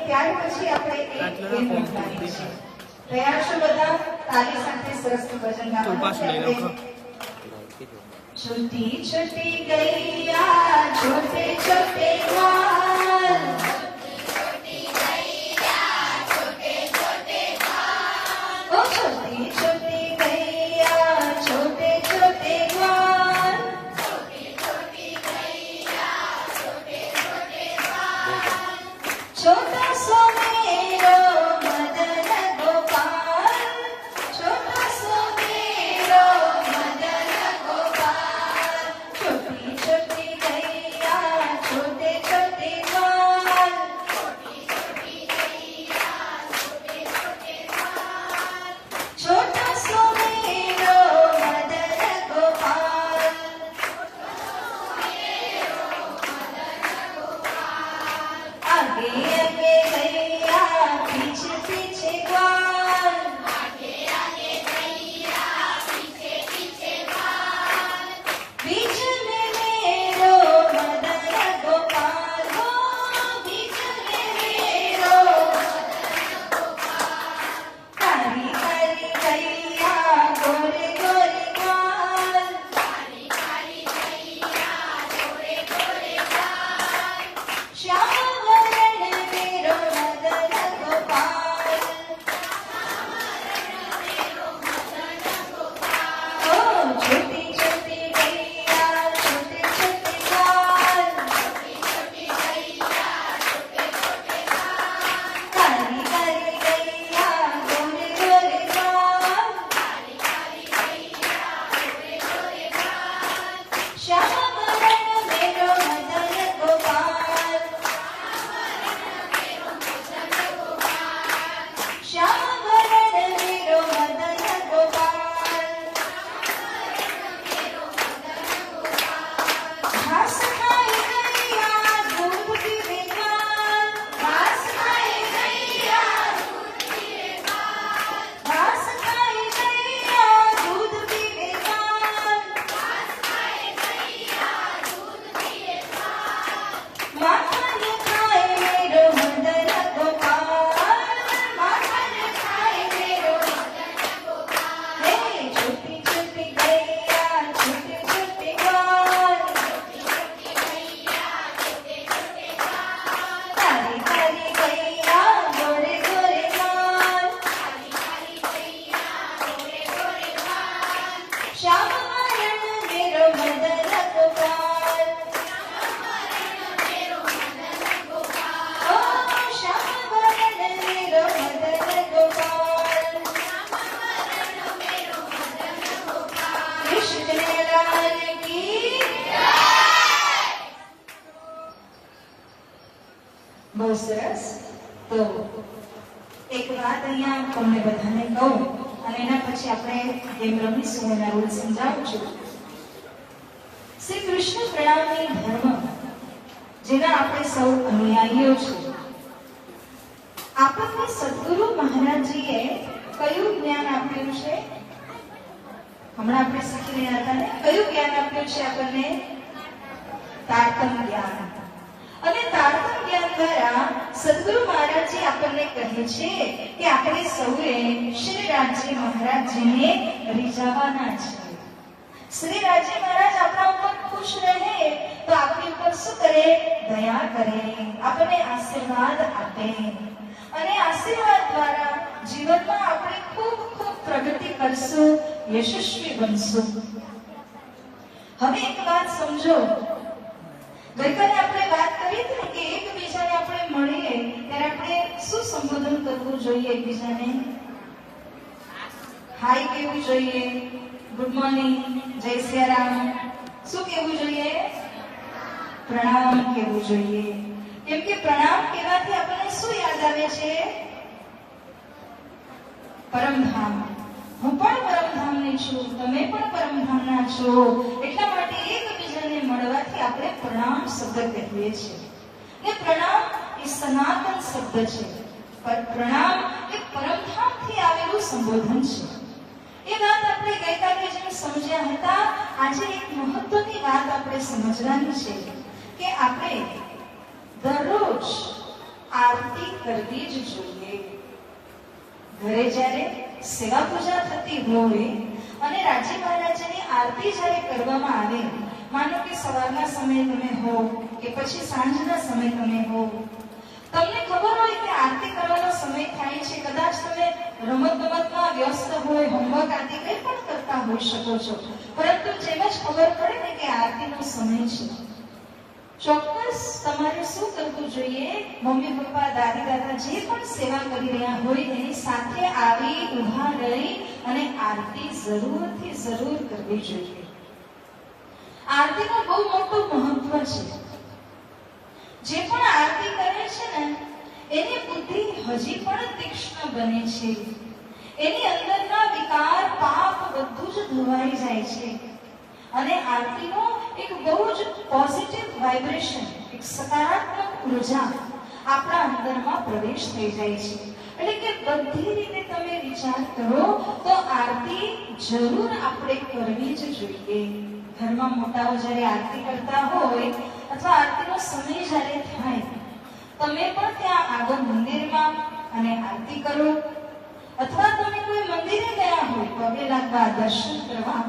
ત્યાર પછી આપણે એક ગેમ રમવાની છે. તૈયાર છો બધા? તાલી સાથે સરસ ભજન ગાવાનું. छोटी छोटी गैया छोटे छोटे ग्वाल, छोटी छोटी गैया छोटे छोटे ग्वाल, छोटा सो मेरो मदन गोपाल, छोटा सो मेरो मदन गोपाल, छोटी छोटी गैया छोटे छोटे ग्वाल, छोटा सो मेरो मदन गोपाल, आगे आगे गैया पीछे पीछे ग्वाल, बीच में मेरो मदन गोपाल, हो बीच में मेरो कारी कारी गैया गोरे गोरे ग्वाल, श्याम वरण मेरो मदन गोपाल, ओ छोटी छोटी गैया छोटे छोटे ग्वाल, कारी कारी गैया गोरे गोरे ग्वाल, श्याम वरण मेरो मदन गोपाल, श्याम वरण मेरो मदन गोपाल, घास खाए गैया दूध पीवे ग्वाल, घास खाए गैया घास खाए गैया दूध पीवे ग्वाल, माखन खाए मेरो मदन गोपाल, माखन खाए मेरो हे छोटी छोटी गैया छोटे छोटे ग्वाल, कारी कारी गैया गोरे गोरे ग्वाल, श्याम वरण मेरो मदन गोपाल, ओ श्याम वरण मेरो मदन गोपाल, कृष्ण लाल की બહુ સરસ. તો એક વાત અહીંયા તમને બધાને કહું અને એના પછી આપણે ગેમ રમીશું. એના રૂલ સમજાવું છું. શ્રી કૃષ્ણ પ્રણામી ધર્મ જેના આપણે સૌ અનુયાયીઓ છીએ, આપણને સદગુરુ મહારાજજીએ કયું જ્ઞાન આપ્યું છે? હમણાં આપણે શીખી રહ્યા હતા ને, કયું જ્ઞાન આપ્યું છે આપણને? તારતમ જ્ઞાન. અને તારતમ જ્ઞાન દ્વારા સદગુરુ મહારાજજી આપણને કહે છે કે આપણે સૌએ શ્રીરાજજી મહારાજજીને રીઝવવાના છે. શ્રીરાજજી મહારાજ આપણા ઉપર ખુશ રહે તો આપણી ઉપર શું કરે? દયા કરે, આપણને આશીર્વાદ આપે અને આશીર્વાદ દ્વારા જીવનમાં આપણે ખૂબ ખૂબ પ્રગતિ કરશું, યશસ્વી બનશું. હવે એક વાત સમજો. ગઈકાલે આપણે વાત કરી હતી કે એકબીજાને આપણે મળીએ ત્યારે આપણે શું સંબોધન કરવું જોઈએ? એકબીજાને હાય કહેવું જોઈએ, ગુડ મોર્નિંગ, જય સિયારામ. શું કહેવું જોઈએ? પ્રણામ કહેવું જોઈએ. કેમ કે પ્રણામ કહેવાથી આપણને શું યાદ આવે છે? પરમધામ. હું પણ પરમધામની છું, તમે પણ પરમધામના છો. એટલા માટે એકબીજાને મળવાથી આપણે પ્રણામ શબ્દ કહીએ છીએ. ને પ્રણામ એ સનાતન શબ્દ છે. પ્રણામ એ પરમધામથી આવેલું સંબોધન છે. એ વાત આપણે ગઈકાલે જેમ સમજ્યા હતા, આજે એક મહત્વની વાત આપણે સમજવાની છે કે આપણે દરરોજ આ આરતી કરવી જ જોઈએ. ઘરે જ્યારે સેવા પૂજા થતી હોય અને રાજી મહારાજની આરતી જ્યારે કરવામાં આવે, માનો કે સવારના સમયે તમે હો કે પછી સાંજના સમયે તમે હો, તમને ખબર હોય કે આરતી કરવાનો સમય થાય છે, કદાચ તમે રમતગમતમાં વ્યસ્ત હોય, હોમવર્ક આદિ કંઈ પણ કરતા હોઈ શકો છો, પરંતુ જેમ જ ખબર પડે ને કે આરતીનો સમય છે, ચોક્કસ તમારે શું કરવું જોઈએ? મમ્મી પપ્પા દાદી દાદા જે પણ સેવા કરી રહ્યા હોય એની સાથે આવી ઊભા રહી અને આરતી જરૂરથી જરૂર કરવી જોઈએ. આરતીનું બહુ મોટું મહત્વ છે. જે પણ આરતી કરે છે ને એની બુદ્ધિ હજી પણ તીક્ષ્ણ બને છે, એની અંદરના વિકાર પાપ બધું જ ધોવાઈ જાય છે અને આરતીનો એક બહુ જ પોઝિટિવ વાઇબ્રેશન, એક સકારાત્મક ઉર્જા આપણા અંદરમાં પ્રવેશ થઈ જાય છે. એટલે કે બધી રીતે તમે વિચાર કરો તો આરતી જરૂર આપણે કરવી જ જોઈએ. ઘરમાં મોટાઓ જ્યારે આરતી કરતા હોય અથવા આરતીનો સમય જ્યારે થાય, તમે પણ ત્યાં આગળ મંદિરમાં અને આરતી કરો, અથવા તમે કોઈ મંદિરે ગયા હોય પગે લાગવા, દર્શન કરવા,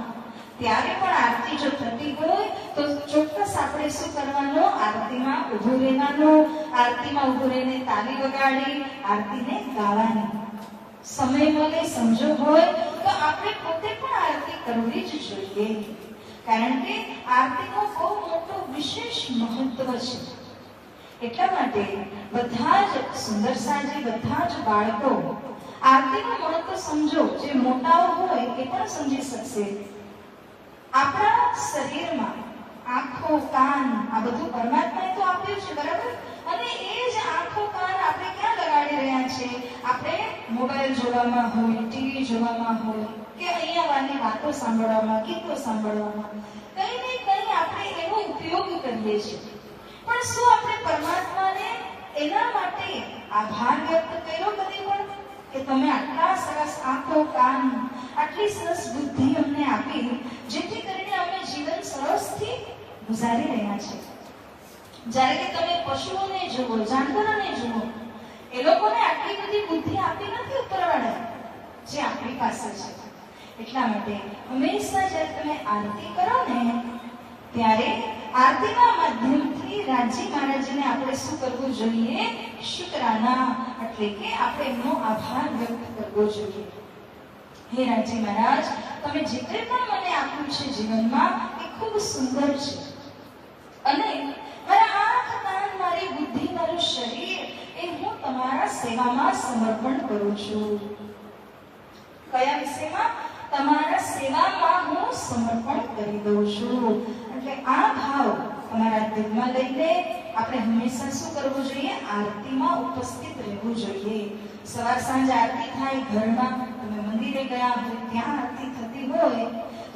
ત્યારે પણ આરતી જો થતી હોય તો ચોક્કસ આપણે શું કરવાનું? આરતીમાં ઊભું રહેવાનું, આરતીમાં ઊભું રહીને તાલી વગાડી આરતીને ગાવાની. સમય મળે, સંજોગ હોય તો આપણે પોતે પણ આરતી કરવી જ જોઈએ, કારણ કે આરતીનું બહુ મોટું વિશેષ મહત્વ છે. એટલા માટે બધા જ સુંદર સાજી, બધા જ બાળકો આરતીનું મહત્વ સમજો. જે મોટાઓ હોય એ પણ સમજી શકશે. આપણા શરીરમાં આંખો, કાન, આ બધું પરમાત્માએ તો આપ્યું છે, બરાબર? અને એ જ આંખો, કાન આપણે ક્યાં લગાડી રહ્યા છે? આપણે મોબાઈલ જોવામાં હોય, ટીવી જોવામાં હોય કે અહીંયા વાની વાતો સાંભળવામાં, ગીતો સાંભળવામાં, કંઈ ને કંઈ આપણે એનો ઉપયોગ કરીએ છીએ. પણ શું આપણે પરમાત્માને એના માટે આભાર વ્યક્ત કર્યો કદી પણ કે તમે આટલા સરસ આંખો, કાન, આટલી સરસ બુદ્ધિ અમને આપી, જેથી કરીને અમે જીવન સરસથી ગુજારી રહ્યા છીએ? જ્યારે કે તમે પશુઓને જુઓ, જાનવરોને જુઓ, એ લોકોને આટલી બધી બુદ્ધિ આપી નથી ઉપરવાળાએ, જે આપણી પાસે છે. એટલા માટે હંમેશા જ્યારે તમે આરતી કરો ને ત્યારે આરતીના માધ્યમથી રાજી મહારાજને આપણે શું કરવું જોઈએ? શુકરાના, એટલે કે આપણે એમનો આભાર વ્યક્ત કરવો જોઈએ. હે રાજી મહારાજ, તમે જે કંઈ પણ મને આપ્યું છે જીવનમાં એ ખૂબ સુંદર છે, અને મારા આંખ, કાન, મારી બુદ્ધિ, મારું શરીર એ હું તમારા સેવામાં સમર્પણ કરું છું. કયા વિષયમાં? તમારા સેવામાં હું સમર્પણ કરી દઉં છું. એટલે આ ભાવ તમારા દિલમાં લઈને આપણે હંમેશા શું કરવું જોઈએ? આરતીમાં ઉપસ્થિત રહેવું જોઈએ. સવાર સાંજ આરતી થાય, ઘરમાં તમે મંદિરે ગયા હોય, ત્યાં આરતી થતી હોય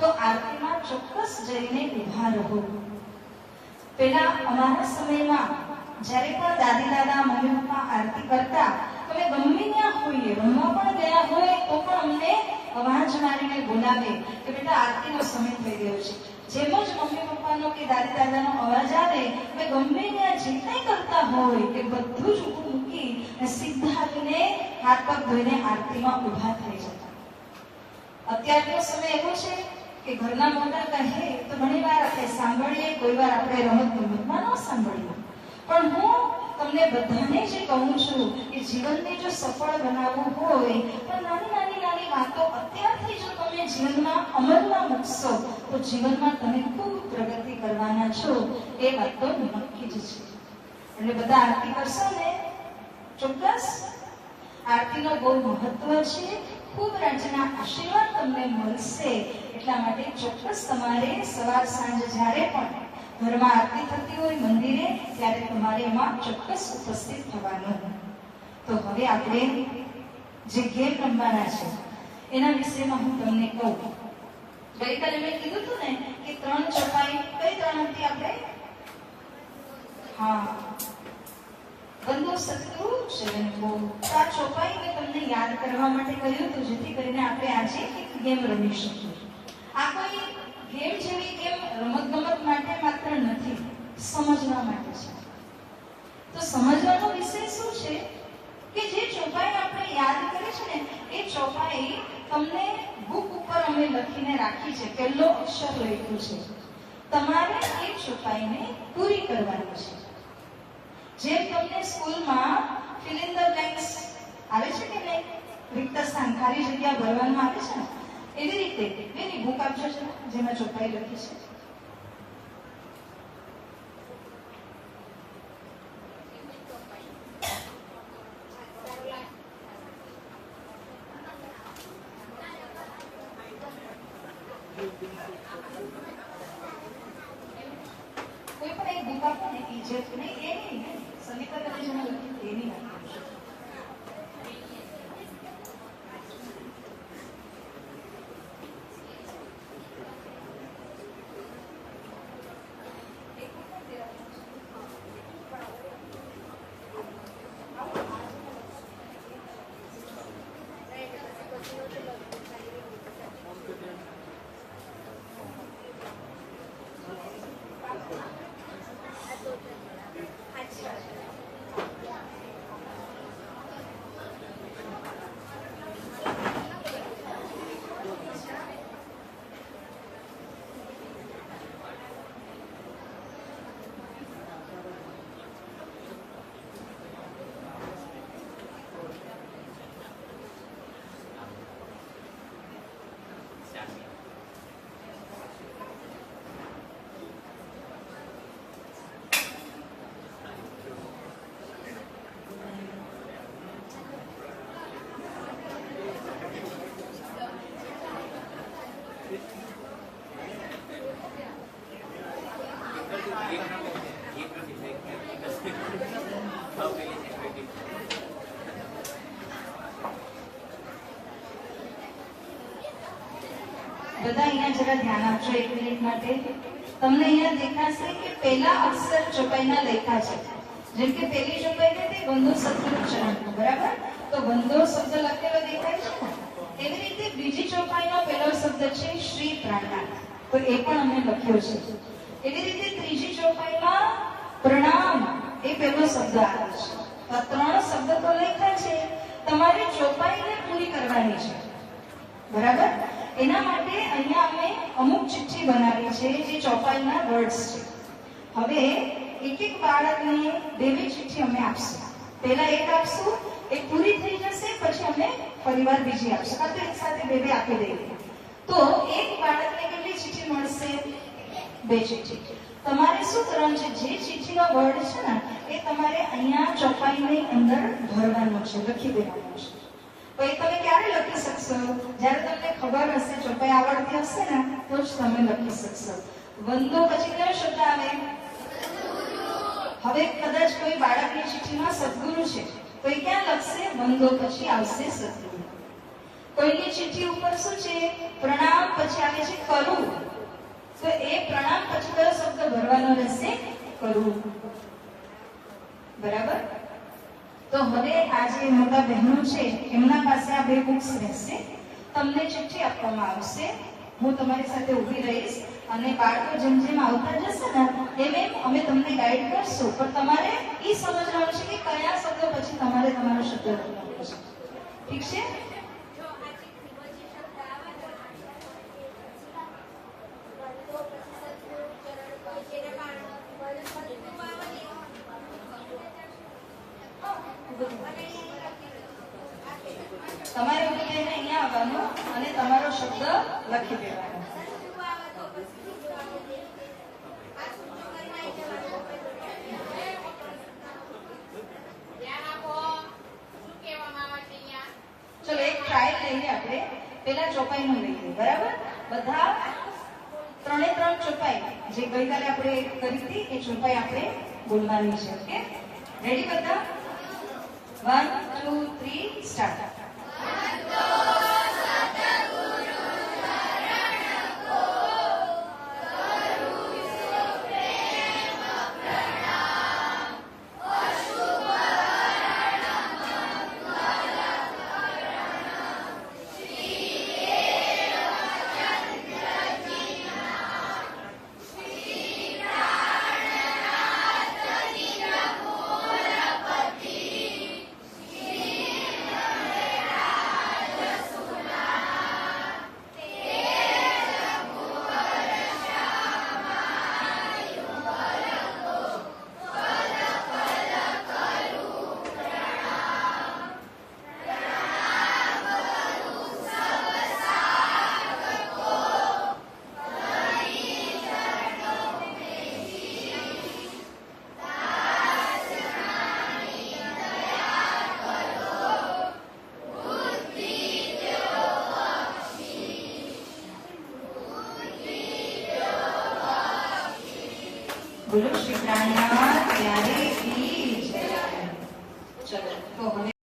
તો આરતીમાં ચોક્કસ જઈને ઊભા રહો. પહેલા અમારા સમયમાં જ્યારે પણ દાદી દાદા, મમ્મી પપ્પા આરતી કરતા, તમે ગમે ત્યાં હોઈએ, રમવા પણ ગયા હોય તો પણ અમને અવાજ મારીને બોલાવે કે બેટા આરતીનો સમય થઈ ગયો છે. જેમ જ મમ્મી પપ્પાનો કે દાદી દાદાનો અવાજ આવે, અમે ગમે ત્યાં જે કંઈ કરતા હોય એ બધું જ ઊભું મૂકી અને સીધા આવીને હાથ પગ ધોઈને આરતીમાં ઊભા થઈ જતા. અત્યારનો સમય એવો છે કે ઘરના મોટા કહે તો ઘણી વાર આપણે સાંભળીએ, કોઈ વાર આપણે રમત ગમતમાં ન સાંભળીએ. પણ હું તમને બધાને જે કહું છું કે જીવનને જો સફળ બનાવવું હોય તો નાની નાની વાતો અત્યારથી જો તમે જીવનમાં અમલમાં મૂકશો તો જીવનમાં તમે ખૂબ પ્રગતિ કરવાના છો. એ વાત તો નક્કી જ છે. એટલે બધા આરતી કરશો ને, ચોક્કસ આરતીનો બહુ મહત્વ છે. ખૂબ રાજના આશીર્વાદ તમને મળશે. એટલા માટે ચોક્કસ તમારે સવાર સાંજ જ્યારે પણ ઘરમાં આરતી થતી હોય મંદિરે, ત્યારે તમારે એમાં ચોક્કસ ઉપસ્થિત થવાનું. તો હવે આપણે જે ગેમ રમવાના છે એના વિશેમાં હું તમને કહું. ગઈકાલે મેં કીધું હતું ને કે 3 ચોપાઈ, કઈ 3 હતી આપણે? હા, બંધુ શત્રુ શરણકો. આ ચોપાઈ મેં તમને યાદ કરવા માટે કહ્યું હતું, જેથી કરીને આપણે આજે એક ગેમ રમી શકીએ. આ કોઈ ગેમ જેવી ગેમ રમતગમત માટે માત્ર નથી, સમજવા માટે છે. તો સમજવાનો વિષય શું છે? રાખી છે, પહેલો અક્ષર લખ્યું છે, તમારે એ ચોપાઈને પૂરી કરવાની છે. જેમ તમને સ્કૂલમાં ફિલ ઇન ધ બ્લેન્ક્સ આવે છે કે નહીં, રિક્ત સ્થાન ખાલી જગ્યા ભરવાનું આવે છે ને, એવી રીતે એની બુક આપજો છે જેમાં ચોપાઈ લખી છે. કોઈ પણ એક બુક આપો ને, જે નહીં એ નહીં, સંગીતા તમે જેમાં લખ્યું એની વાત કરશો. બધા અહીંયા જરા ધ્યાન આપજો એક મિનિટ માટે. તમને અહીંયા દેખાશે કે પહેલા અક્ષર ચોપાઈના લખ્યા છે. જેમ કે પહેલી ચોપાઈ તે બંધો સતગુરુ ચરણ, બરાબર? તો બંધો શબ્દ લખેલો દેખાય છે ને, એવી રીતે બીજી ચોપાઈનો પહેલો શબ્દ છે શ્રી પ્રાણનાથ, તો એ પણ અમે લખ્યો છે. એવી રીતે ત્રીજી ચોપાઈમાં પ્રણામ એ પહેલો શબ્દ આવે છે. તો આ ત્રણ શબ્દ તો લખ્યા છે, તમારે ચોપાઈને પૂરી કરવાની છે, બરાબર? એના માટે અહીંયા અમે અમુક ચિઠ્ઠી બનાવી છે જે ચોપાઈના વર્ડ્સ છે. હવે એક એક બાળકને બે બે ચિઠ્ઠી અમે આપશું. પહેલા એક આપશું, એક પૂરી થઈ જશે, પછી અમે ફરીવાર બીજી આપશું, આ તો એક સાથે બે બે આપી દઈએ. તો એક બાળકને કેટલી ચિઠ્ઠી મળશે? બે ચિઠ્ઠી. તમારે શું કરવાનું છે, જે ચિઠ્ઠીનો વર્ડ છે ને એ તમારે અહીંયા ચોપાઈની અંદર ભરવાનું છે, લખી દેવાનું છે. તો એ તમે ક્યારે લખી શકશો? જ્યારે તમને ખબર હશે, ચોપાઈ આવડતી હશે ને તો જ તમે લખી શકશો. વંદો પછી કયો શબ્દ આવે? હવે કદાચ કોઈ બાળકની ચિઠ્ઠીમાં સદગુરુ છે તો એ ક્યાં લખશે? વંદો પછી આવશે સદગુરુ. કોઈની ચિઠ્ઠી ઉપર શું છે? પ્રણામ પછી આવે છે કરું, તો એ પ્રણામ પછી કયો શબ્દ ભરવાનો રહેશે? કરું, બરાબર? તો હવે આ જે મોટા બહેનો છે એમના પાસે આ બે બુક્સ રહેશે. તમને ચિઠ્ઠી આપવામાં આવશે, હું તમારી સાથે ઊભી રહીશ અને બાળકો જેમ જેમ આવતા જશે ને એમ એમ અમે તમને ગાઈડ કરશું. પણ તમારે એ સમજવાનું છે કે કયા શબ્દ પછી તમારે તમારો શબ્દ લખવાનો છે, ઠીક છે? તમારે અહીંયા આવવાનું અને તમારો શબ્દ લખી દેવાનો. ચલો એક ટ્રાયલ લઈએ આપણે. પેલા ચોપાઈનું લઈએ, બરાબર? બધા ત્રણે ત્રણ ચોપાઈ જે ગઈકાલે આપણે કરી હતી એ ચોપાઈ આપણે બોલવાની છે. ઓકે, રેડી બધા? 1 2 3 સ્ટાર્ટ. બોલો શ્રી પ્રાણનાથ